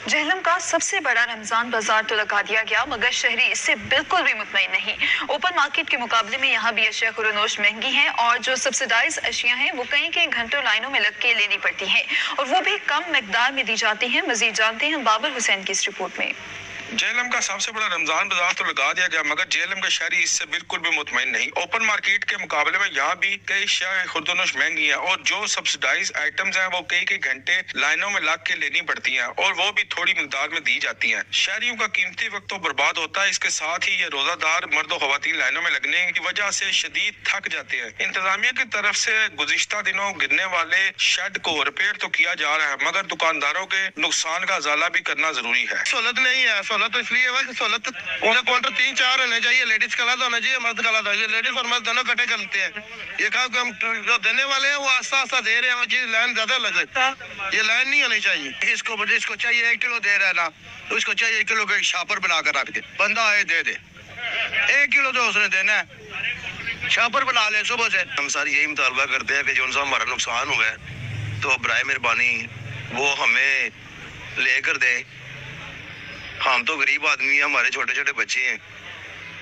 जहलम का सबसे बड़ा रमजान बाजार तो लगा दिया गया, मगर शहरी इससे बिल्कुल भी मुतमईन नहीं। ओपन मार्केट के मुकाबले में यहाँ भी अशिया खुरनोश महंगी हैं और जो सब्सिडाइज अशिया हैं वो कई कई घंटों लाइनों में लग के लेनी पड़ती हैं और वो भी कम मिकदार में दी जाती हैं। मजीद जानते हैं बाबर हुसैन की इस रिपोर्ट में। जेहलम का सबसे बड़ा रमजान बाजार तो लगा दिया गया, मगर जेहलम के शहरी इससे बिल्कुल भी मुतमईन नहीं। ओपन मार्केट के मुकाबले में यहाँ भी कई शय खुर्दनोश महंगी है और जो सब्सिडाइज आइटम्स हैं वो कई कई घंटे लाइनों में लग के लेनी पड़ती हैं और वो भी थोड़ी मिकदार में दी जाती हैं। शहरियों का कीमती वक्त तो बर्बाद होता है, इसके साथ ही ये रोजादार मर्द और खवातीन लाइनों में लगने की वजह से शदीद थक जाते हैं। इंतजामिया की तरफ से गुज़िश्ता दिनों गिरने वाले शेड को रिपेयर तो किया जा रहा है, मगर दुकानदारों के नुकसान का अजाला भी करना जरूरी है। सहूलत नहीं है, सहूलत तो इसलिए है कि सहूलत उन्हें काउंटर 3-4 होने चाहिए, लेडीज का अलग होना चाहिए, मर्द का अलग होना चाहिए। लेडीज और मर्द दोनों इकट्ठे करते हैं। ये काम हम जो देने वाले हैं वो आस्ता आस्ता दे रहे हैं, वो चीज लाइन ज्यादा लग सकता है, ये लाइन नहीं होनी चाहिए। इसको चाहिए 1 किलो दे रहा है ना, तो इसको चाहिए 1 किलो का शापर बना कर रख दे, बंदा आए दे 1 किलो तो उसने देना है, शापर बना ले सुबह से। हम सारी यही मुतालबा करते हैं कि जो सा हमारा नुकसान हुआ है तो बराए मेहरबानी वो हमें लेकर दे। हम तो गरीब आदमी हैं, हमारे छोटे छोटे बच्चे हैं,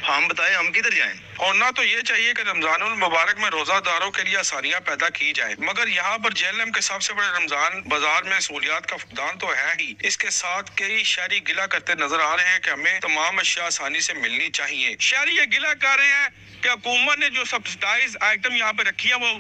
हम बताएं हम किधर जाएं। होना तो ये चाहिए कि रमजानुल मुबारक में रोजादारों के लिए आसानियां पैदा की जाए, मगर यहाँ पर जेहलम के सबसे बड़े रमजान बाजार में सहूलियात का फुकदान तो है ही, इसके साथ कई शहरी गिला करते नजर आ रहे हैं कि हमें तमाम अशिया आसानी से मिलनी चाहिए। शहरी ये गिला कर रहे हैं कि हुकूमत ने जो सब्सिडाइज आइटम यहाँ पे रखी है वो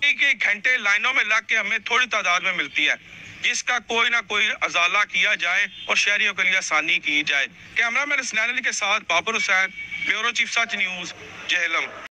एक घंटे लाइनों में लग के हमें थोड़ी तादाद में मिलती है, जिसका कोई ना कोई अजाला किया जाए और शहरियों के लिए आसानी की जाए। कैमरामैन हसनैन अली के साथ बाबर हुसैन, ब्यूरो चीफ सच न्यूज़, जेहलम।